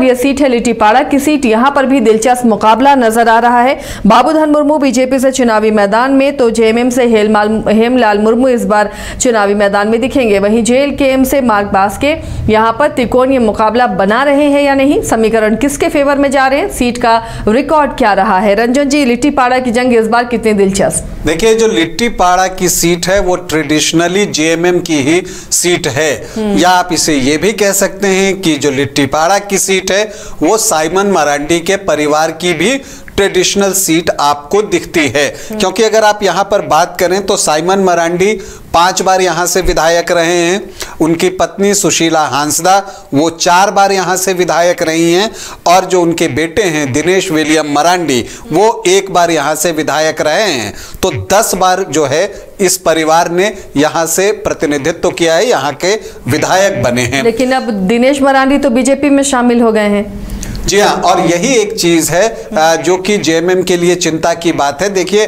ये सीट है लिट्टीपाड़ा की सीट। यहां पर भी दिलचस्प मुकाबला नजर आ रहा है। बाबूधन मुर्मू बीजेपी से चुनावी मैदान में, तो जेएमएम से हेमलाल मुर्मू इस बार चुनावी मैदान में दिखेंगे। वहीं जेएलकेएम से मार्क बास्के यहां पर त्रिकोणीय मुकाबला बना रहे हैं या नहीं, समीकरण किसके फेवर में जा रहे हैं, सीट का रिकॉर्ड क्या रहा है। रंजन जी, लिट्टीपाड़ा की जंग इस बार कितनी दिलचस्प? देखिए, जो लिट्टीपाड़ा की सीट है वो ट्रेडिशनली जेएमएम की ही सीट है, या आप इसे ये भी कह सकते हैं कि जो लिट्टीपाड़ा की सीट है वो साइमन मरांडी के परिवार की भी ट्रेडिशनल सीट आपको दिखती है। क्योंकि अगर आप यहां पर बात करें तो साइमन मरांडी 5 बार यहां से विधायक रहे हैं, उनकी पत्नी सुशीला हांसदा वो 4 बार यहां से विधायक रही हैं, और जो उनके बेटे हैं दिनेश विलियम मरांडी वो 1 बार यहां से विधायक रहे हैं। तो 10 बार जो है इस परिवार ने यहां से प्रतिनिधित्व किया है, यहां के विधायक बने हैं। लेकिन अब दिनेश मरांडी तो बीजेपी में शामिल हो गए हैं। जी हाँ, और यही एक चीज है जो कि जेएमएम के लिए चिंता की बात है। देखिए,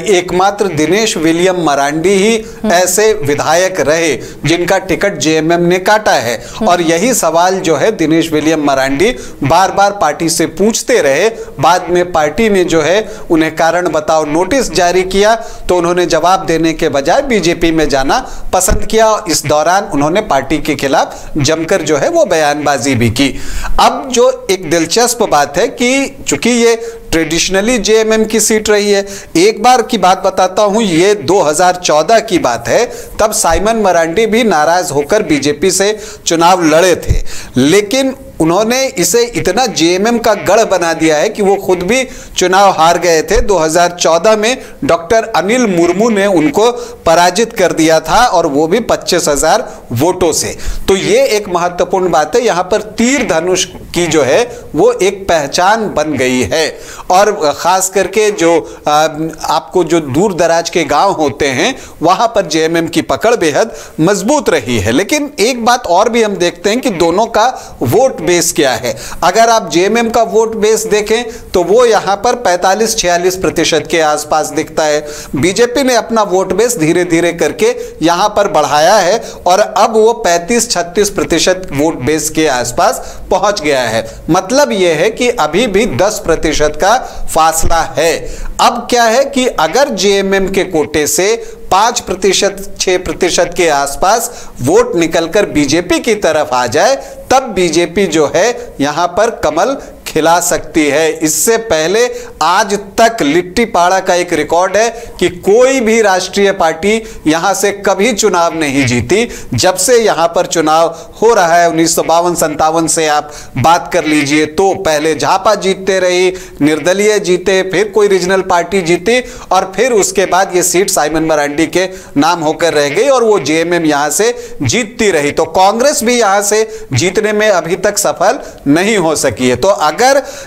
एकमात्र दिनेश विलियम मरांडी ही ऐसे विधायक रहे जिनका टिकट जेएमएम ने काटा है, और यही सवाल जो है दिनेश विलियम मरांडी बार बार पार्टी से पूछते रहे। बाद में पार्टी ने जो है उन्हें कारण बताओ नोटिस जारी किया, तो उन्होंने जवाब देने के बजाय बीजेपी में जाना पसंद किया। इस दौरान उन्होंने पार्टी के खिलाफ जमकर जो है वो बयानबाजी भी की। अब जो एक दिलचस्प बात है कि चूंकि ये ट्रेडिशनली जेएमएम की सीट रही है, एक बार की बात बताता हूं, ये 2014 की बात है, तब साइमन मरांडी भी नाराज होकर बीजेपी से चुनाव लड़े थे, लेकिन उन्होंने इसे इतना जेएमएम का गढ़ बना दिया है कि वो खुद भी चुनाव हार गए थे। 2014 में डॉक्टर अनिल मुर्मू ने उनको पराजित कर दिया था, और वो भी 25,000 वोटों से। तो ये एक महत्वपूर्ण बात है, यहां पर तीर धनुष की जो है वो एक पहचान बन गई है, और खास करके जो आपको जो दूर दराज के गांव होते हैं वहां पर जेएमएम की पकड़ बेहद मजबूत रही है। लेकिन एक बात और भी हम देखते हैं कि दोनों का वोट बेस क्या है। अगर आप जेएमएम का वोट बेस देखें तो वो यहां पर 45-46% के आसपास दिखता है। बीजेपी ने अपना वोट बेस धीरे धीरे करके यहां पर बढ़ाया है, और अब वो 35-36% वोट बेस के आसपास पहुंच गया है। मतलब यह है कि अभी भी 10% का फासला है। अब क्या है कि अगर जेएमएम के कोटे से 5%, 6% के आसपास वोट निकलकर बीजेपी की तरफ आ जाए, तब बीजेपी जो है यहां पर कमल खिला सकती है। इससे पहले आज तक लिट्टीपाड़ा का एक रिकॉर्ड है कि कोई भी राष्ट्रीय पार्टी यहां से कभी चुनाव नहीं जीती। जब से यहां पर चुनाव हो रहा है 1952-57 से आप बात कर लीजिए, तो पहले झापा जीतते रही, निर्दलीय जीते, फिर कोई रीजनल पार्टी जीती, और फिर उसके बाद ये सीट साइमन मरांडी के नाम होकर रह गई, और वो जेएमएम यहां से जीतती रही। तो कांग्रेस भी यहां से जीतने में अभी तक सफल नहीं हो सकी है। तो अगर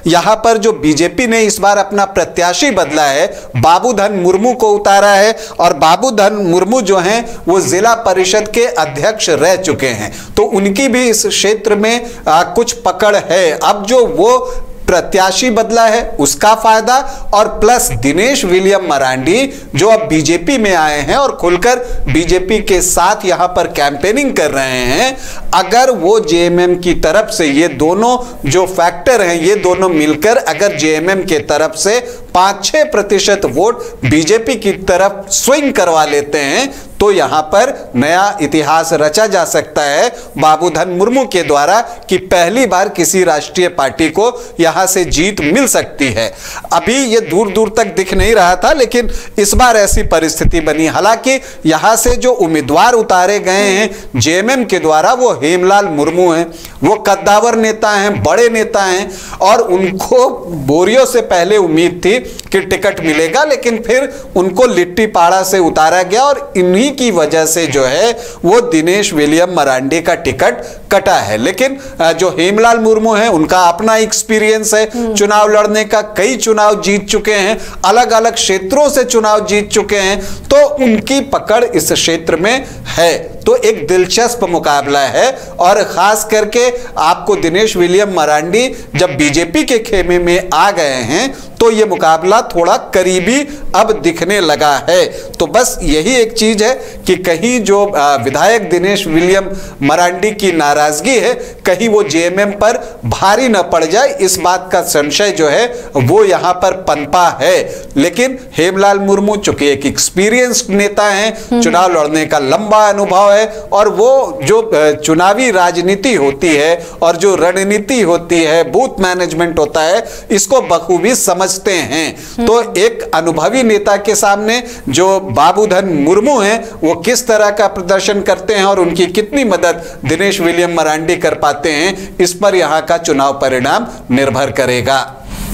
यहां पर जो बीजेपी ने इस बार अपना प्रत्याशी बदला है, बाबूधन मुर्मू को उतारा है, और बाबूधन मुर्मू जो हैं वो जिला परिषद के अध्यक्ष रह चुके हैं, तो उनकी भी इस क्षेत्र में कुछ पकड़ है। अब जो वो प्रत्याशी बदला है उसका फायदा, और प्लस दिनेश विलियम मरांडी जो अब बीजेपी में आए हैं और खुलकर बीजेपी के साथ यहां पर कैंपेनिंग कर रहे हैं, अगर वो जेएमएम की तरफ से ये दोनों जो फैक्टर हैं ये दोनों मिलकर अगर जेएमएम के तरफ से 5-6% वोट बीजेपी की तरफ स्विंग करवा लेते हैं, तो यहां पर नया इतिहास रचा जा सकता है बाबूधन मुर्मू के द्वारा कि पहली बार किसी राष्ट्रीय पार्टी को यहां से जीत मिल सकती है। अभी ये दूर दूर तक दिख नहीं रहा था, लेकिन इस बार ऐसी परिस्थिति बनी। हालांकि यहां से जो उम्मीदवार उतारे गए हैं जेएमएम के द्वारा वो हेमलाल मुर्मू हैं, वो कद्दावर नेता हैं, बड़े नेता हैं, और उनको बोरियों से पहले उम्मीद थी कि टिकट मिलेगा, लेकिन फिर उनको लिट्टीपाड़ा से उतारा गया, और इन्हीं की वजह से जो है वो दिनेश विलियम मरांडी का टिकट कटा है। लेकिन जो हेमलाल मुर्मू हैं उनका अपना एक्सपीरियंस है चुनाव लड़ने का, कई चुनाव जीत चुके हैं, अलग अलग क्षेत्रों से चुनाव जीत चुके हैं, तो उनकी पकड़ इस क्षेत्र में है। तो एक दिलचस्प मुकाबला है। और खास करके आपको दिनेश विलियम मरांडी जब बीजेपी के खेमे में आ गए हैं तो यह मुकाबला थोड़ा करीबी अब दिखने लगा है। तो बस यही एक चीज है कि कहीं जो विधायक दिनेश विलियम मरांडी की नाराजगी है कहीं वो जेएमएम पर भारी न पड़ जाए, इस बात का संशय जो है वो यहां पर पनपा है। लेकिन हेमलाल मुर्मू चूंकि एक एक्सपीरियंस्ड नेता हैं, चुनाव लड़ने का लंबा अनुभव है और वो जो चुनावी राजनीति होती है और जो रणनीति होती है, बूथ मैनेजमेंट होता है, इसको बखूबी समझते हैं। तो एक अनुभवी नेता के सामने जो बाबूधन मुर्मू हैं वो किस तरह का प्रदर्शन करते हैं और उनकी कितनी मदद दिनेश विलियम मरांडी कर पाते हैं, इस पर यहां का चुनाव परिणाम निर्भर करेगा।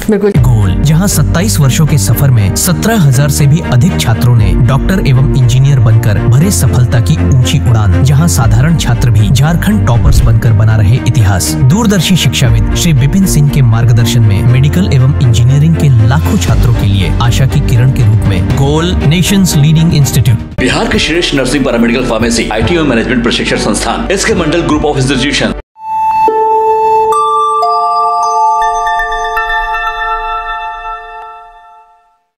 बिल्कुल। गोल, जहां 27 वर्षों के सफर में 17,000 से भी अधिक छात्रों ने डॉक्टर एवं इंजीनियर बनकर भरे सफलता की ऊंची उड़ान, जहां साधारण छात्र भी झारखंड टॉपर्स बनकर बना रहे इतिहास। दूरदर्शी शिक्षाविद श्री विपिन सिंह के मार्गदर्शन में मेडिकल एवं इंजीनियरिंग के लाखों छात्रों के लिए आशा की किरण के रूप में गोल नेशंस लीडिंग इंस्टीट्यूट, बिहार के श्रेष्ठ नर्सिंग, पैरामेडिकल, फार्मेसी, IT और मैनेजमेंट प्रशिक्षण संस्थान, SK Mandal group of institution.